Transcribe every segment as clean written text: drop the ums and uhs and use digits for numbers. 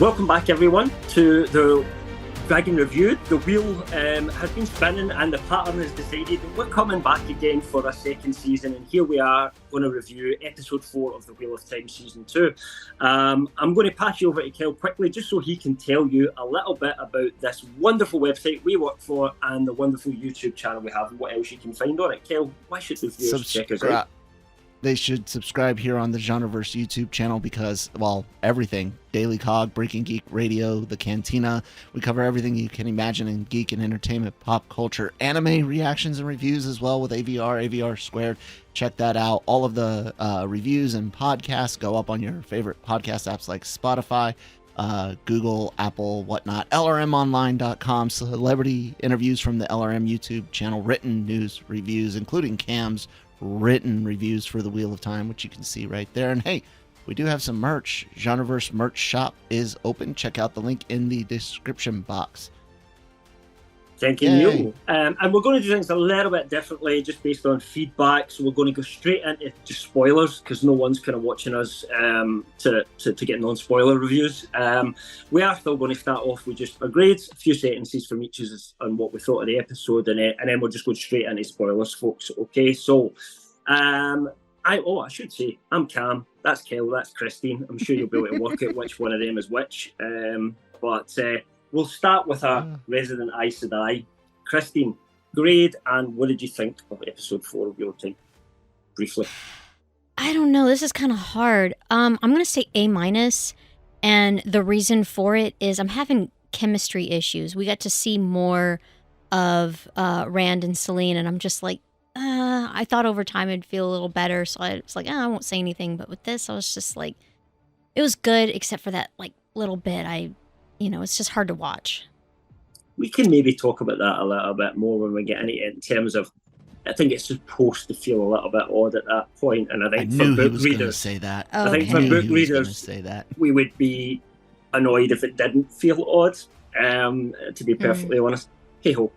Welcome back, everyone, to the Dragon Review. The wheel has been spinning and the pattern has decided we're coming back again for a second season, and here we are going to review episode 4 of the Wheel of Time season 2. I'm going to pass you over to Kel quickly just so he can tell you a little bit about this wonderful website we work for and the wonderful YouTube channel we have and what else you can find on it. Kel, why should the viewers check us out? They should subscribe here on the GenreVerse YouTube channel because, well, everything. Daily Cog, Breaking Geek Radio, the Cantina. We cover everything you can imagine in geek and entertainment, pop culture, anime reactions and reviews as well with AVR Squared. Check that out. All of the reviews and podcasts go up on your favorite podcast apps like Spotify, Google, Apple, whatnot. LRMonline.com. Celebrity interviews from the LRM YouTube channel. Written news reviews, including Cam's written reviews for the Wheel of Time, which you can see right there. And hey, we do have some merch. GenreVerse merch shop is open. Check out the link in the description box. Thank you. And we're going to do things a little bit differently just based on feedback. So we're going to go straight into just spoilers because no one's kind of watching us to get non-spoiler reviews. We are still going to start off with just our grades, a few sentences from each of us on what we thought of the episode, and then we'll just go straight into spoilers, folks. Okay, so I should say I'm Cam, that's Kel, that's Christine. I'm sure you'll be able to work out which one of them is which. But we'll start with our resident Aes Sedai. Christine, grade, and what did you think of episode 4 of Wheel of Time? Briefly. I don't know. This is kind of hard. I'm going to say A-, and the reason for it is I'm having chemistry issues. We got to see more of Rand and Selene, and I'm just like, I thought over time it'd feel a little better, so I was like, I won't say anything. But with this, I was just like, it was good, except for that like little bit. It's just hard to watch. We can maybe talk about that a little bit more when we get into it in terms of, I think it's supposed to feel a little bit odd at that point, and I think for book readers, say that. I think for book readers, we would be annoyed if it didn't feel odd. To be perfectly honest, hey ho,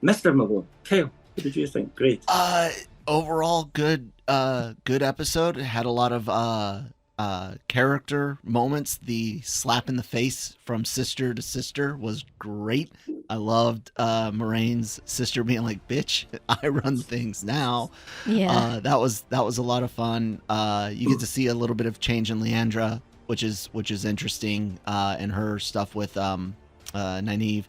Mr. Malone, Kyle, what did you think? Great. Overall, good episode. It had a lot of character moments. The slap in the face from sister to sister was great. I loved Moraine's sister being like, bitch, I run things now. Yeah. That was a lot of fun. You get to see a little bit of change in Leandra, which is interesting, and her stuff with Nynaeve.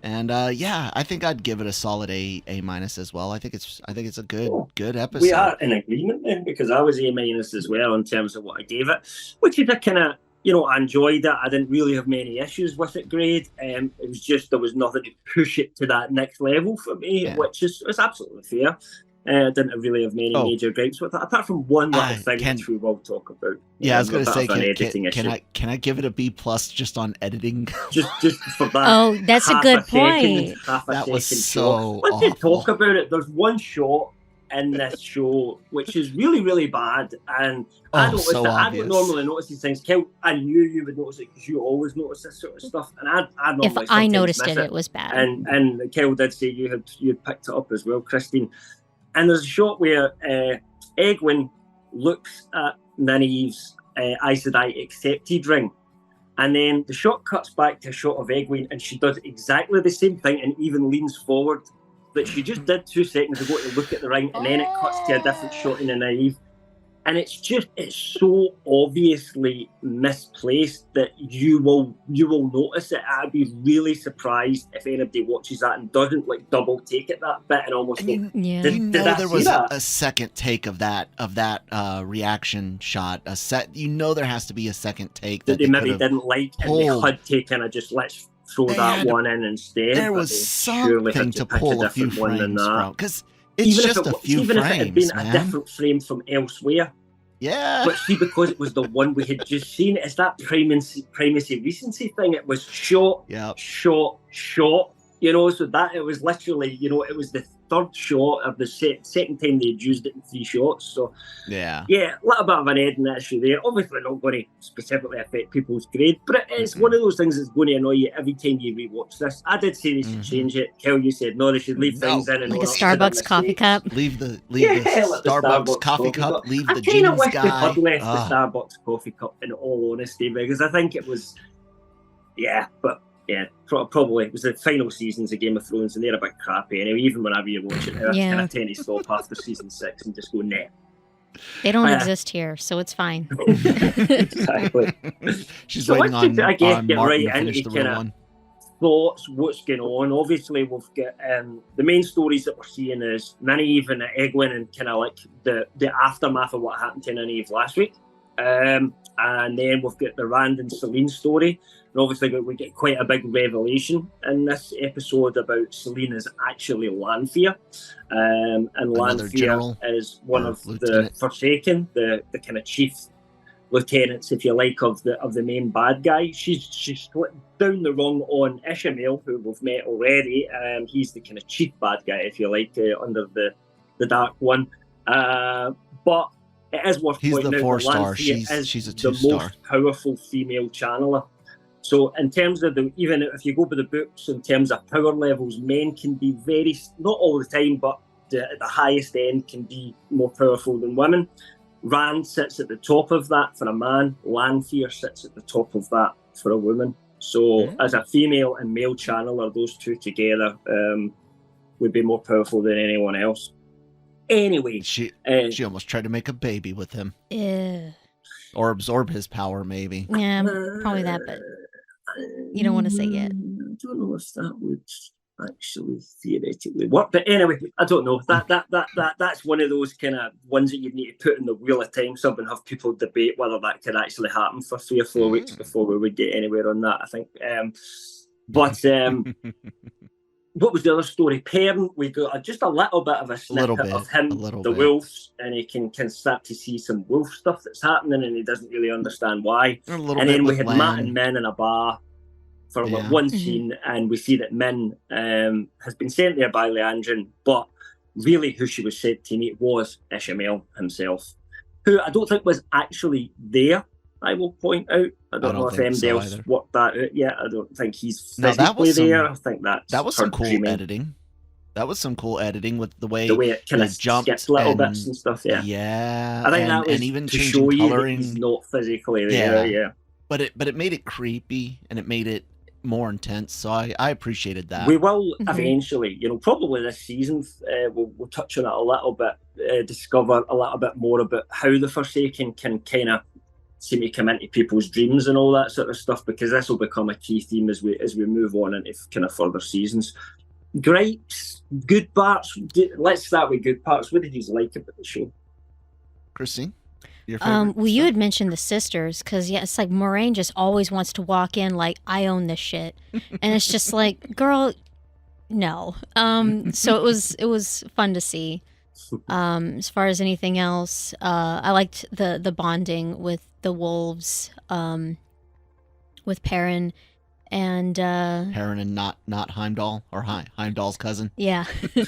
And I think I'd give it a solid A- as well. I think it's a good episode. We are in agreement then, because I was A- as well in terms of what I gave it, which is a kind of, I enjoyed it. I didn't really have many issues with it grade. It was just there was nothing to push it to that next level for me, which is absolutely fair. I didn't really have many major gripes with it, apart from one little thing which we will talk about. Yeah, I was going to say, can I give it a B+ just on editing? just for that. Oh, that's a good point. That was so awful. Let's talk about it. There's one shot in this show which is really, really bad, and I noticed that. I don't normally notice these things. Kel, I knew you would notice it because you always notice this sort of stuff, and I normally if I noticed it was bad. And Kel did say you had picked it up as well, Christine. And there's a shot where Egwene looks at Nynaeve's Aes Sedai accepted ring, and then the shot cuts back to a shot of Egwene, and she does exactly the same thing and even leans forward that she just did 2 seconds ago to look at the ring, and then it cuts to a different shot in Nynaeve. And it's so obviously misplaced that you will notice it. I'd be really surprised if anybody watches that and doesn't like double take it that bit and almost go, there was a second take of that reaction shot. There has to be a second take that they maybe didn't like, and they had taken a just let's throw that one in instead. There was something to pull a few frames from, because it's even just a few frames, if it had been a different frame from elsewhere. Yeah. But see, because it was the one we had just seen, it's that primacy recency thing. It was shot. So that it was literally, it was third shot of the second time they'd used it in 3 shots. So Yeah. yeah, a little bit of an editing issue there. Obviously not going to specifically affect people's grade, but it's one of those things that's going to annoy you every time you rewatch this. I did say they should change it. Kel, you said no, they should leave things in and like a Starbucks coffee cup. Leave the like Starbucks coffee cup. Leave the I kind jeans of wish they guy. had left the Starbucks coffee cup, in all honesty, because I think it was, probably it was the final seasons of Game of Thrones, and they're a bit crappy anyway. Even whenever you watch it, I kind of tend to stop after season 6 and just go, nah. They don't exist here, so it's fine. Exactly. She's waiting on Martin to finish the real one. Thoughts, what's going on? Obviously, we've got the main stories that we're seeing is Nynaeve and Egwene, and kind of like the aftermath of what happened to Nynaeve last week. And then we've got the Rand and Selene story. And obviously, we get quite a big revelation in this episode about Selene is actually Lanfear. And Lanfear is one of the Forsaken, the kind of chief lieutenants, if you like, of the main bad guy. She's slipped down the rung on Ishamael, who we've met already. He's the kind of chief bad guy, if you like, under the Dark One. But it is worth pointing out that Lanfear is the most powerful female channeler. So in terms of even if you go by the books, in terms of power levels, men can be not all the time, but at the highest end can be more powerful than women. Rand sits at the top of that for a man. Lanfear sits at the top of that for a woman. So as a female and male channeler, those two together would be more powerful than anyone else. Anyway, she almost tried to make a baby with him. Yeah. Or absorb his power, maybe. Yeah, probably that, but you don't want to say yet. I don't know if that would actually theoretically work, but anyway, I don't know. That's one of those kind of ones that you need to put in the wheel of time sub and have people debate whether that could actually happen for 3 or 4 weeks before we would get anywhere on that, I think. What was the other story? Perrin, we got just a little bit of a snippet of him, the wolves, and he can start to see some wolf stuff that's happening, and he doesn't really understand why. And then we had Matt and Min in a bar for one scene, and we see that Min has been sent there by Leandrin, but really who she was said to meet was Ishamael himself, who I don't think was actually there. I will point out. I don't know if anybody else worked that out yet. I don't think he's physically there. I think that was some cool editing. That was some cool editing with the way it kind of skips little bits and stuff. Yeah, yeah. I think that was even to show you that he's not physically there. Yeah, but it made it creepy and it made it more intense. So I appreciated that. We will eventually, probably this season, we'll touch on it a little bit, discover a little bit more about how the Forsaken can kind of seem to come into people's dreams and all that sort of stuff, because this will become a key theme as we move on into kind of further seasons. Gripes, good parts. Let's start with good parts. What did you like about the show, Christine? Your favorite well, you had mentioned the sisters, because it's like Moraine just always wants to walk in like, I own this shit, and it's just like, girl, no. So it was fun to see. As far as anything else, I liked the bonding with the wolves, with Perrin and not Heimdall, or Heimdall's cousin. Yeah. Do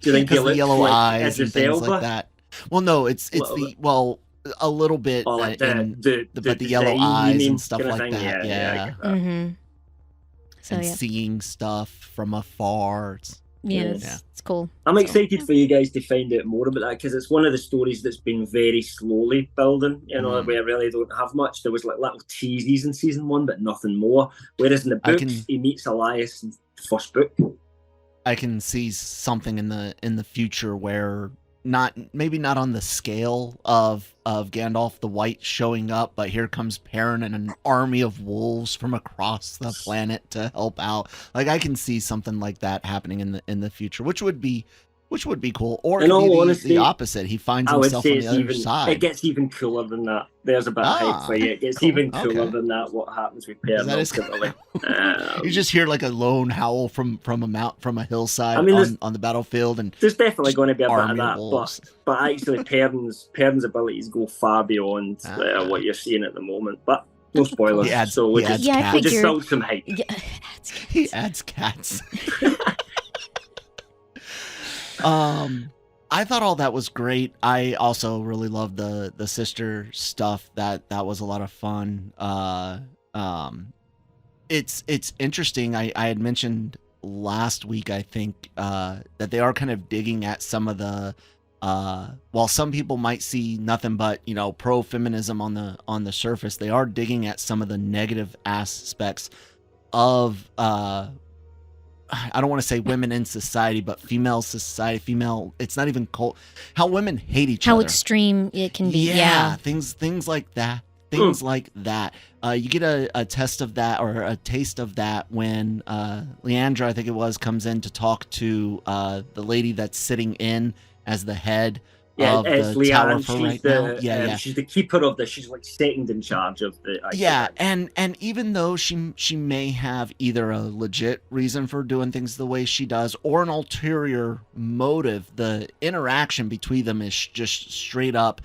you think the yellow eyes and things Elba? like that? Well, no, it's a little bit, like but the yellow eyes and stuff like that. Yeah. Mm-hmm. So, and seeing stuff from afar. It's cool. I'm excited for you guys to find out more about that, because it's one of the stories that's been very slowly building. We really don't have much. There was like little teases in season 1, but nothing more. Whereas in the books, he meets Elias in the first book. I can see something in the future where maybe not on the scale of Gandalf the White showing up, but here comes Perrin and an army of wolves from across the planet to help out. Like, I can see something like that happening in the future, which would be cool. Or in all honesty, the opposite. He finds himself on the other side. It gets even cooler than that. There's a bit of hype for you. It gets even cooler than that. What happens with Perrin? You just hear like a lone howl from a hillside on the battlefield, and there's definitely going to be a bit of that. But actually, Perrin's abilities go far beyond what you're seeing at the moment. But no spoilers. We just build some hype. He adds cats. I thought all that was great. I also really loved the sister stuff. That was a lot of fun. It's interesting. I had mentioned last week, I think, that they are kind of digging at some of the while some people might see nothing but, you know, pro feminism on the surface, they are digging at some of the negative aspects of I don't want to say women in society, but female society, it's not even how women hate each other. How extreme it can be. Yeah. Things like that. Things like that. You get a test of that, or a taste of that, when Leandra, I think it was, comes in to talk to the lady that's sitting in as the head of the Leanne, tower for right now. Yeah. She's the keeper of she's like second in charge of the. And even though she may have either a legit reason for doing things the way she does, or an ulterior motive, the interaction between them is just straight up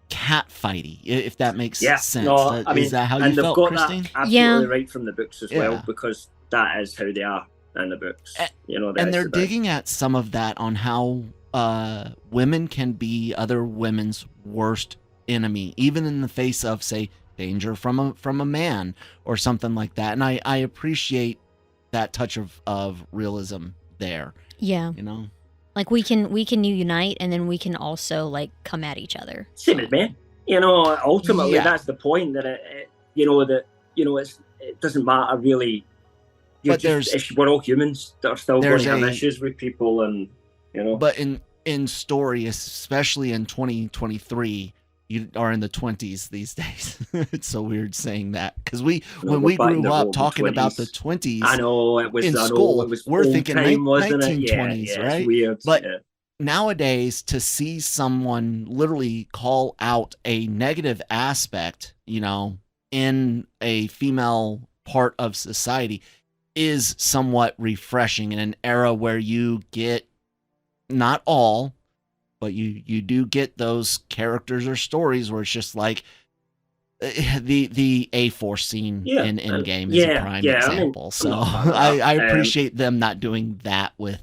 catfighty, if that makes sense. No, I mean, is that how you felt, Christine? Absolutely right from the books as well, because that is how they are in the books. You know, and they're digging at some of that on how women can be other women's worst enemy, even in the face of, say, danger from a man or something like that. And I appreciate that touch of realism there. Yeah. You know? Like we can unite, and then we can also like come at each other. Same as men. You know, ultimately that's the point, that it doesn't matter really. But we're all humans that are still going to have issues with people, and you know. But in story, especially in 2023, you are in the 20s these days. It's so weird saying that, because when we grew up talking about the 20s, I know it was in school. It was we're thinking 1920s, right? Weird. But nowadays, to see someone literally call out a negative aspect, you know, in a female part of society is somewhat refreshing in an era where you get, not all, but you do get those characters or stories where it's just like the A-Force scene in Endgame is a prime example. I appreciate them not doing that with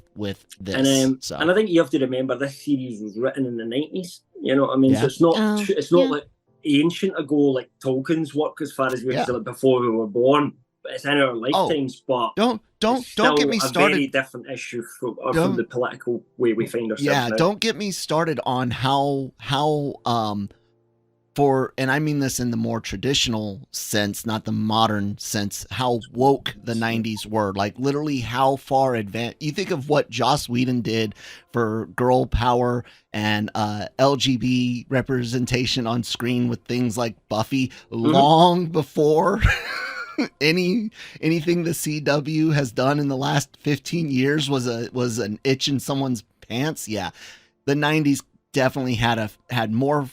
this. And I think you have to remember this series was written in the 90s. You know what I mean? So it's not like ancient ago, like Tolkien's work, as far as we were before we were born. It's in our lifetimes, but don't get me started. A very different issue from the political way we find ourselves. Yeah, now. Don't get me started on how and I mean this in the more traditional sense, not the modern sense, how woke the 90s were. Like literally how far advanced. You think of what Joss Whedon did for girl power and LGBT representation on screen with things like Buffy long before anything the CW has done in the last 15 years was an itch in someone's pants. Yeah, the 90s definitely had more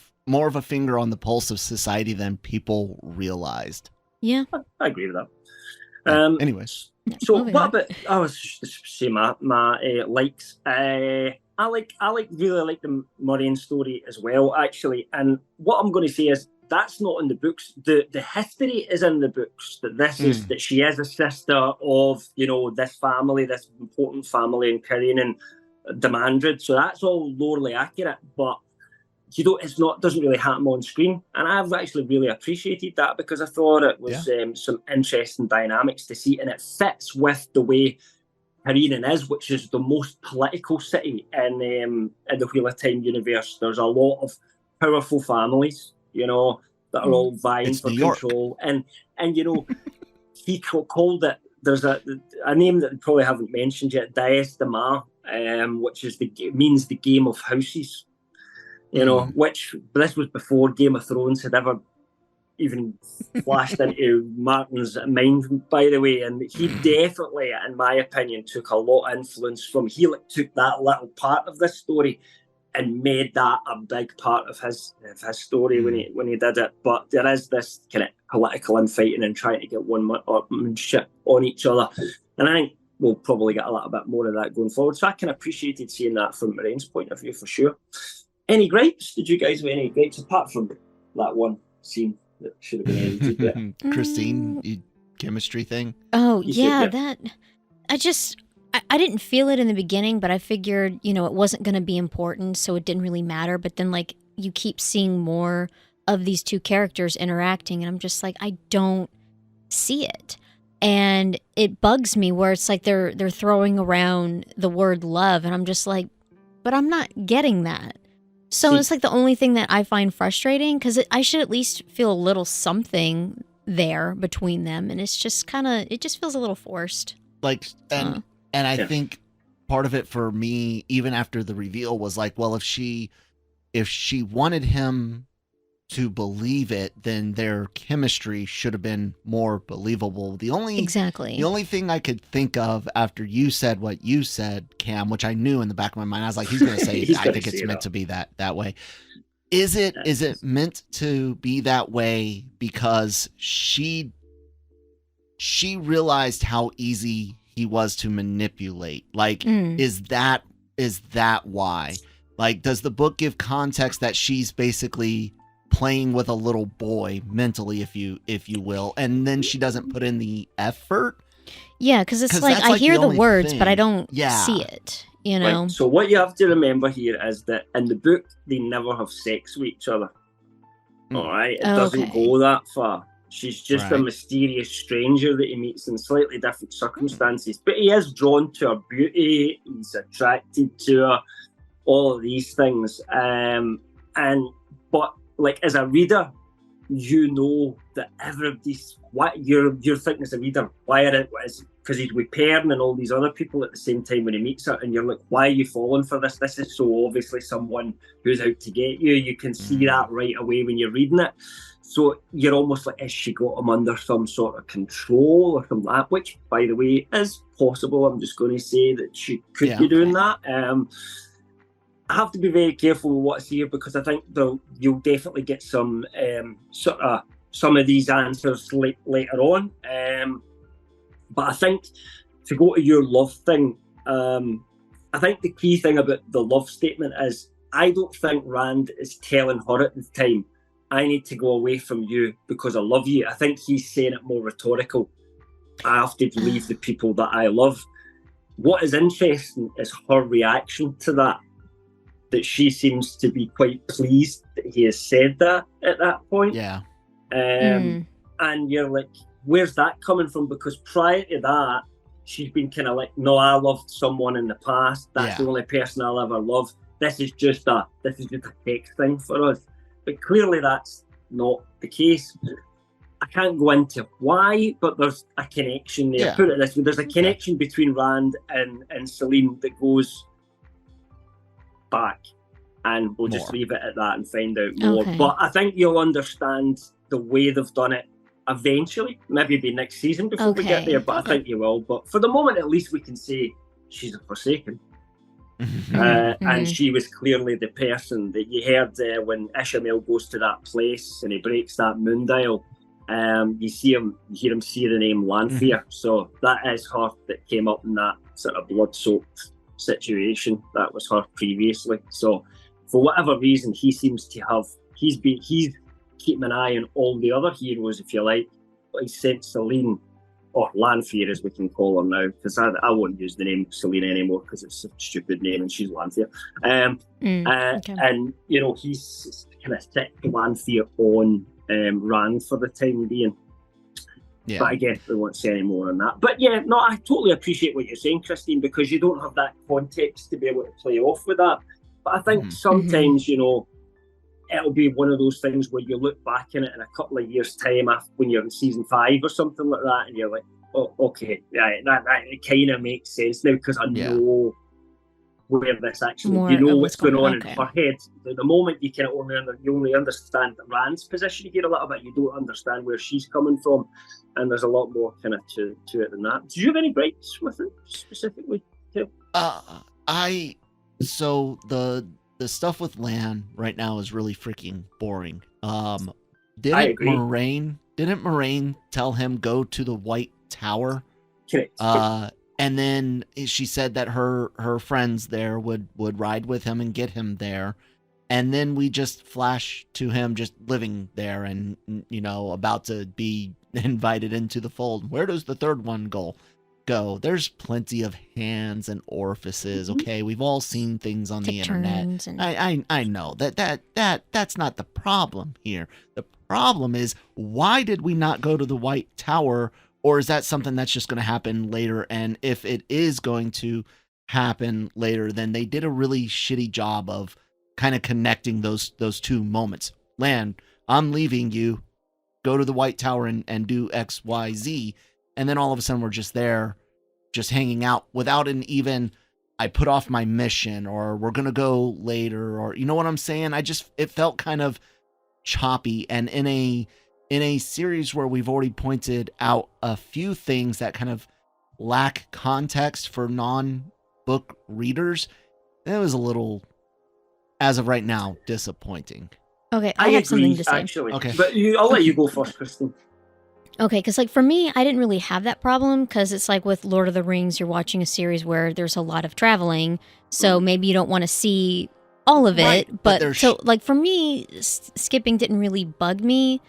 of a finger on the pulse of society than people realized. Yeah, I agree with that. Anyways, so what about? I was just say my likes. I really like the Moraine story as well, actually. And what I'm going to say is, that's not in the books. The history is in the books, that this is that she is a sister of, you know, this family, this important family in Kyrene and Demandred. So that's all lorally accurate, but doesn't really happen on screen. And I've actually really appreciated that, because I thought it was some interesting dynamics to see, and it fits with the way Kyrene is, which is the most political city in the Wheel of Time universe. There's a lot of powerful families, you know, that are all vying for control. And you know, he called it, there's a name that they probably haven't mentioned yet, Dies de Mar, which is means the game of houses. You know, which this was before Game of Thrones had ever even flashed into Martin's mind, by the way. And he definitely, in my opinion, took a lot of influence from, took that little part of this story and made that a big part of his story when he did it. But there is this kind of political infighting and trying to get one-upmanship on each other. And I think we'll probably get a little bit more of that going forward. So I can appreciated seeing that from Moraine's point of view, for sure. Any gripes? Did you guys have any gripes apart from that one scene that should have been edited? Christine, chemistry thing? Oh, yeah, that... I just... I didn't feel it in the beginning, but I figured, you know, it wasn't going to be important, so it didn't really matter. But then, like, you keep seeing more of these two characters interacting, and I'm just like, I don't see it. And it bugs me where it's like they're throwing around the word love, and I'm just like, but I'm not getting that. So it's like the only thing that I find frustrating, because I should at least feel a little something there between them, and it's just kind of, it just feels a little forced. Like, and I think part of it for me, even after the reveal, was like, well, if she wanted him to believe it, then their chemistry should have been more believable. The only thing I could think of after you said what you said, Cam, which I knew in the back of my mind, I was like, he's going to say, I think it's meant to be that way. Is it meant to be that way because she realized how easy he was to manipulate? Like, is that why? Like, does the book give context that she's basically playing with a little boy mentally, if you will, and then she doesn't put in the effort? Yeah, because it's like, I hear the words, but I don't see it, you know? Right. So what you have to remember here is that in the book, they never have sex with each other. All right? It doesn't go that far. She's just a mysterious stranger that he meets in slightly different circumstances. But he is drawn to her beauty. He's attracted to her. All of these things. But like, as a reader, you know that everybody's, what you're thinking as a reader, why are it is because he's with Pern and all these other people at the same time when he meets her, and you're like, why are you falling for this? This is so obviously someone who's out to get you. You can see that right away when you're reading it. So you're almost like, has she got him under some sort of control or something like that? Which, by the way, is possible. I'm just going to say that she could be doing that. I have to be very careful with what's here, because I think you'll definitely get some some of these answers later on. But I think to go to your love thing, I think the key thing about the love statement is, I don't think Rand is telling her at the time, I need to go away from you because I love you. I think he's saying it more rhetorical. I have to leave the people that I love. What is interesting is her reaction to that she seems to be quite pleased that he has said that at that point. Yeah. And you're like, where's that coming from? Because prior to that, she's been kind of like, no, I loved someone in the past. That's the only person I'll ever love. This is just a text thing for us. But clearly that's not the case. I can't go into why, but there's a connection there. Put it this way, there's a connection between Rand and Celine that goes back, and we'll just leave it at that and find out more. But I think you'll understand the way they've done it eventually. Maybe it'll be next season before we get there, but I think you will. But for the moment, at least we can say she's a Forsaken. And she was clearly the person that you heard when Ishamael goes to that place and he breaks that moon dial. You hear him say the name Lanfear. So that is her that came up in that sort of blood-soaked situation. That was her previously. So for whatever reason, he seems to have, he's keeping an eye on all the other heroes, if you like, but he sent Celine, or Lanfear as we can call her now, because I won't use the name Celine anymore because it's a stupid name and she's Lanfear. And you know, he's kind of stick Lanfear on Rand for the time being. But again, we won't say any more on that. But yeah, no, I totally appreciate what you're saying, Christine, because you don't have that context to be able to play off with that. But I think sometimes, you know, it'll be one of those things where you look back in it in a couple of years' time after, when you're in season 5 or something like that, and you're like, oh, okay, that it kind of makes sense now because I know where this actually, you know what's going on in her head. At the moment, you can only understand Rand's position here a little bit. You don't understand where she's coming from, and there's a lot more kind of to it than that. Do you have any gripes with it specifically, too? So the stuff with Lan right now is really freaking boring. Didn't Moraine tell him go to the White Tower? Correct. And then she said that her friends there would ride with him and get him there. And then we just flash to him just living there and, you know, about to be invited into the fold. Where does the third one go? go. There's plenty of hands and orifices. Okay, we've all seen things on the internet. I know that's not the problem here. The problem is, why did we not go to the White Tower? Or is that something that's just going to happen later? And if it is going to happen later, then they did a really shitty job of kind of connecting those two moments. Lan, I'm leaving you. Go to the White Tower and do X, Y, Z. And then all of a sudden we're just there, just hanging out without an even, I put off my mission, or we're going to go later, or you know what I'm saying? It felt kind of choppy. And in a series where we've already pointed out a few things that kind of lack context for non-book readers, it was a little, as of right now, disappointing. Okay, I have something to say. Actually. Okay. But I'll let you go first, Kristen. Okay, because like for me, I didn't really have that problem, because it's like with Lord of the Rings, you're watching a series where there's a lot of traveling, so maybe you don't want to see all of it. Right, but so like for me, skipping didn't really bug me.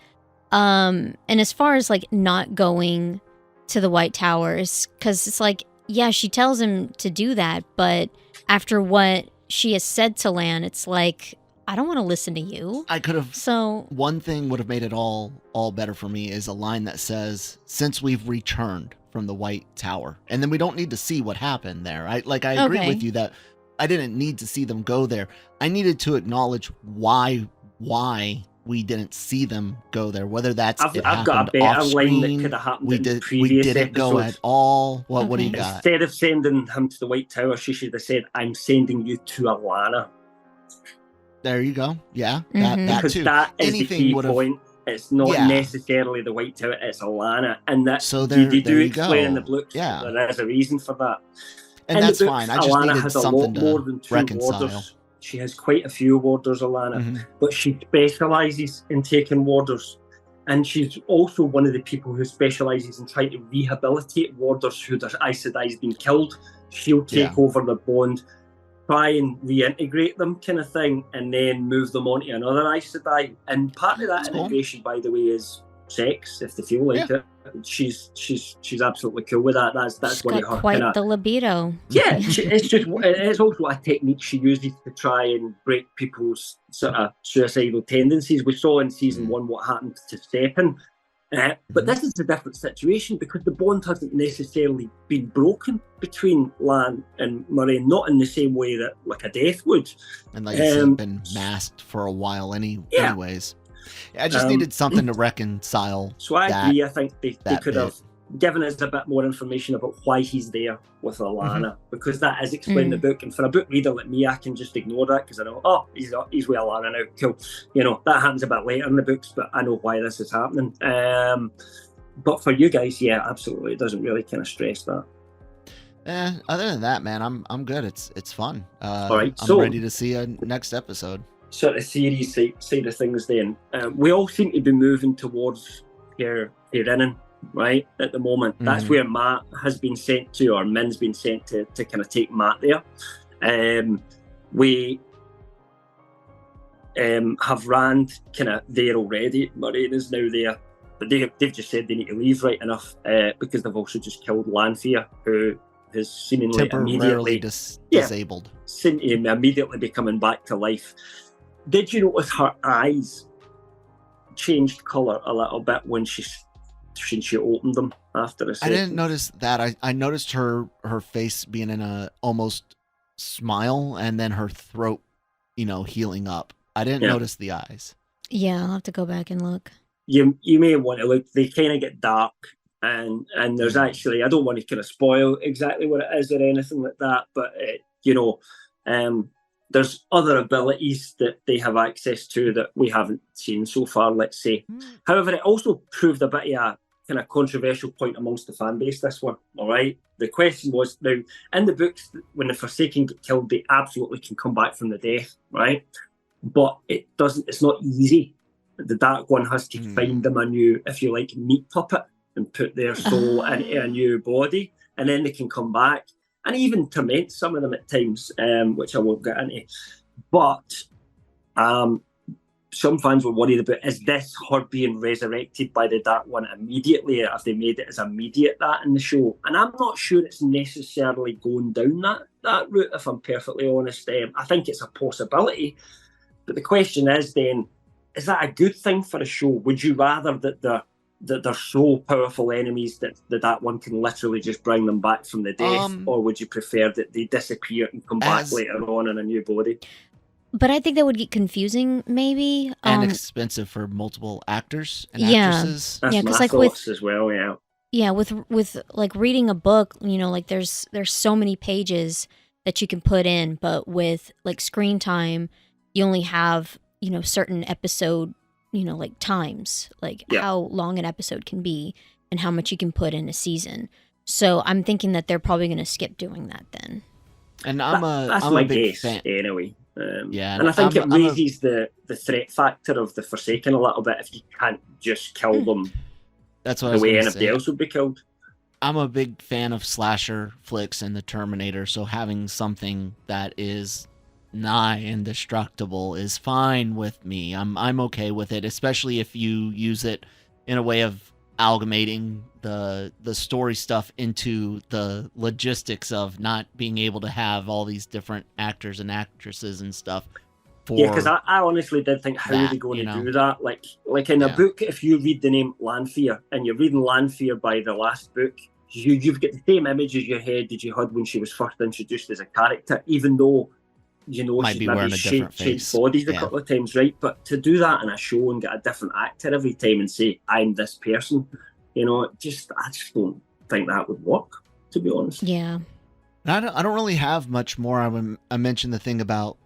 And as far as like not going to the White Towers, because it's like, yeah, she tells him to do that, but after what she has said to Lan, it's like, I don't want to listen to you. I could have. So one thing would have made it all better for me is a line that says, "Since we've returned from the White Tower," and then we don't need to see what happened there. I agree with you that I didn't need to see them go there. I needed to acknowledge why we didn't see them go there. Whether that's I've got a better line that could have happened. We didn't go at all. What do you got? Instead of sending him to the White Tower, she should have said, "I'm sending you to Alana." There you go. Yeah, Mm-hmm. that because too. that is the key point. It's not necessarily the White Tower, it's Alana. And that they do explain in the books that there is a reason for that. And in that's the books, fine. I just Alana needed has something a lot more to than two reconcile. warders. She has quite a few warders, Alana, Mm-hmm. but she specialises in taking warders. And she's also one of the people who specialises in trying to rehabilitate warders who their Aes Sedai's been killed. She'll take over the bond, try and reintegrate them, kind of thing, and then move them on to another Aes Sedai. And part of that integration, by the way, is sex, if they feel like it. She's absolutely cool with that. That's one of her quite the libido. Yeah, it's also a technique she uses to try and break people's sort of suicidal tendencies. We saw in season 1 what happened to Stephen. But this is a different situation because the bond hasn't necessarily been broken between Lan and Moiraine, not in the same way that like a death would. And like it's been masked for a while anyways. I just needed something to reconcile. So I agree. I think they could have given us a bit more information about why he's there with Alana, because that is explained in the book. And for a book reader like me, I can just ignore that because I know, he's with Alana now. Cool. You know, that happens a bit later in the books, but I know why this is happening. But for you guys, yeah, absolutely. It doesn't really kind of stress that. Other than that, man, I'm good. It's fun. All right, I'm ready to see a next episode. Sort of series side of things then. We all seem to be moving towards Erin, right, at the moment. That's where Matt has been sent to, or Min's been sent to kind of take Matt there. We have Rand kind of there already. Moiraine is now there. But they've just said they need to leave, right enough, because they've also just killed Lanfear, who has seemingly immediately disabled. Seemed to immediately be coming back to life. Did you notice her eyes changed colour a little bit when she opened them after a second? I didn't notice that. I noticed her face being in a almost smile, and then her throat, healing up. I didn't notice the eyes. Yeah, I'll have to go back and look. You may want to look. They kind of get dark, and there's actually, I don't want to kind of spoil exactly what it is or anything like that, but there's other abilities that they have access to that we haven't seen so far, let's say. However, it also proved a bit of a kind of controversial point amongst the fan base, this one, all right? The question was, now, in the books, when the Forsaken get killed, they absolutely can come back from the death, right? But it's not easy. The Dark One has to find them a new, if you like, meat puppet and put their soul into a new body, and then they can come back. And even torment some of them at times, which I won't get into. But some fans were worried about, is this her being resurrected by the Dark One immediately? Have they made it as immediate that in the show? And I'm not sure it's necessarily going down that route, if I'm perfectly honest. I think it's a possibility. But the question is then, is that a good thing for a show? Would you rather that they're so powerful enemies that Dark One can literally just bring them back from the death? Or would you prefer that they disappear and come back later on in a new body? But I think that would get confusing, maybe. And expensive for multiple actors and actresses. That's my thoughts as well, yeah. Yeah, with like reading a book, you know, like there's so many pages that you can put in, but with like screen time, you only have, you know, certain episode, you know, like times, like how long an episode can be and how much you can put in a season. So I'm thinking that they're probably going to skip doing that then. And that's I'm my a big guess fan. Anyway. And I think it raises the threat factor of the Forsaken a little bit if you can't just kill them. That's what the way anybody else would be killed. I'm a big fan of slasher flicks and the Terminator, so having something that is nigh indestructible is fine with me. I'm okay with it, especially if you use it in a way of amalgamating the story stuff into the logistics of not being able to have all these different actors and actresses and stuff. Because I honestly did think, how are they going to do that? Like in a book, if you read the name Lanfear and you're reading Lanfear by the last book, you've got the same image as your head that you had when she was first introduced as a character, even though you know she's maybe changed bodies a couple of times, right? But to do that in a show and get a different actor every time and say, I'm this person, you know, I just don't think that would work, to be honest. Yeah. I don't really have much more. I mentioned the thing about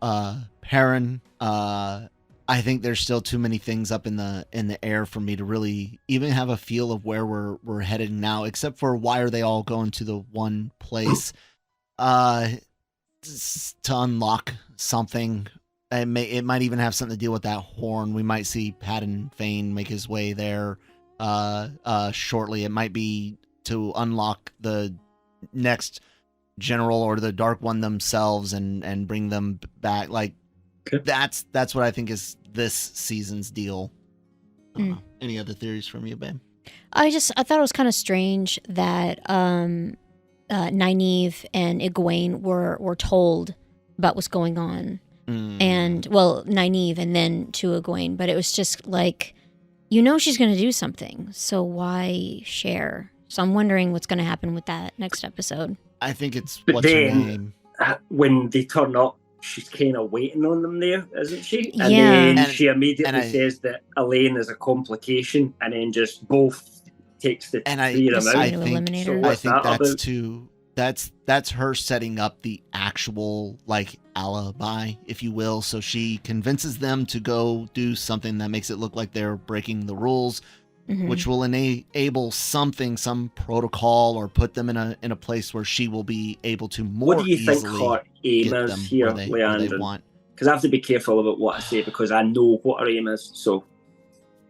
Perrin. I think there's still too many things up in the air for me to really even have a feel of where we're headed now, except for why are they all going to the one place to unlock something. It might even have something to do with that horn. We might see Paddon Fane make his way there shortly. It might be to unlock the next general or the Dark One themselves and bring them back. Like that's what I think is this season's deal. Any other theories from you, babe? I thought it was kind of strange that Nynaeve and Egwene were told about what's going on. And well, Nynaeve and then to Egwene, but it was just like, you know, she's going to do something, so why share? So I'm wondering what's going to happen with that next episode. I think it's what's her name. When they turn up, she's kind of waiting on them there, isn't she? And then she immediately says that Elaine is a complication, and then just both takes the three of them out. I think that's her setting up the actual like alibi, if you will. So she convinces them to go do something that makes it look like they're breaking the rules, which will enable some protocol or put them in a place where she will be able to more easily. What do you think her aim is here, Leandrin? Because I have to be careful about what I say because I know what her aim is. So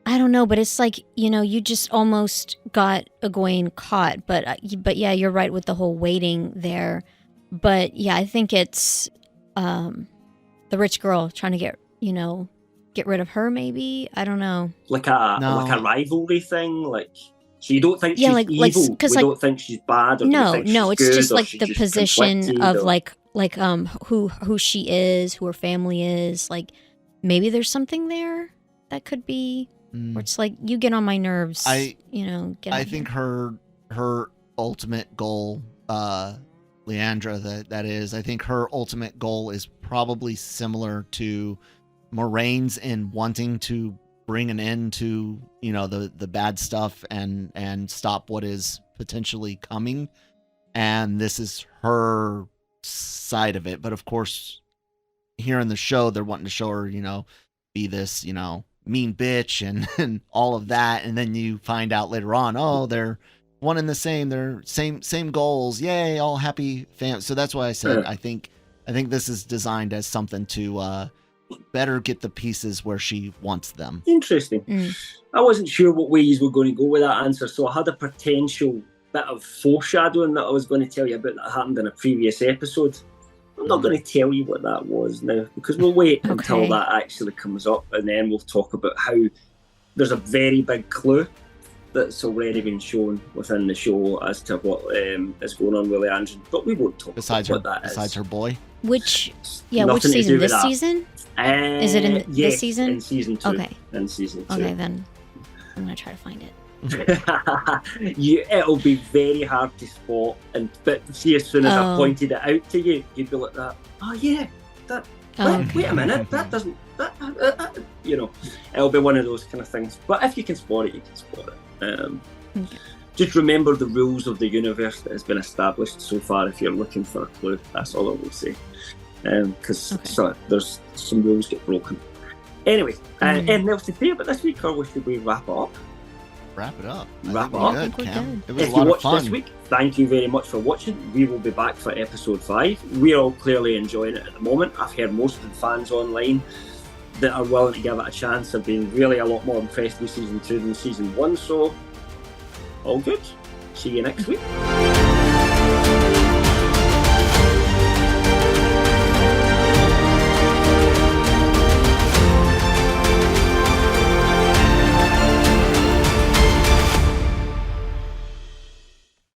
I don't know, but it's like, you know, you just almost got Egwene caught, but yeah, you're right with the whole waiting there. But yeah, I think it's the rich girl trying to get rid of her, maybe. I don't know. Like a rivalry thing, like. So you don't think she's evil? We don't think she's bad? Or no, it's just like the position of like who she is, who her family is. Like maybe there's something there that could be. Where it's like, you get on my nerves. I think her ultimate goal, Leandra, that is, I think her ultimate goal is probably similar to Moraine's in wanting to bring an end to, you know, the bad stuff and stop what is potentially coming. And this is her side of it. But of course, here in the show, they're wanting to show her, you know, be this, you know, mean bitch and all of that, and then you find out later on, oh, they're one and the same, they're same goals, yay, all happy fam. So that's why I said I think this is designed as something to better get the pieces where she wants them. Interesting. I wasn't sure what ways we're going to go with that answer, so I had a potential bit of foreshadowing that I was going to tell you about that happened in a previous episode. I'm not going to tell you what that was now, because we'll wait until Okay. that actually comes up, and then we'll talk about how there's a very big clue that's already been shown within the show as to what is going on with the engine, but we won't talk Besides about what that besides is. her boy. Which Nothing to do season? with This that. season? Is it in this yes, season? in season 2. Okay. In season 2. Okay, then I'm gonna try to find it. It'll be very hard to spot, but see, as soon as I Oh. pointed it out to you, you'd be like that. Oh yeah, that. Oh, Wait a minute, that doesn't. You know, it'll be one of those kind of things. But if you can spot it, you can spot it. Okay. Just remember the rules of the universe that has been established so far. If you're looking for a clue, that's all I will say. Because there's some rules get broken. Anyway, anything else to say about this week, or should we wrap it up? Wrap it up. Wrap it I up. think we're good, Cam. It was If a you lot of watched fun. this week, thank you very much for watching. We will be back for episode 5. We're all clearly enjoying it at the moment. I've heard most of the fans online that are willing to give it a chance have been really a lot more impressed with season 2 than season 1, so all good. See you next week.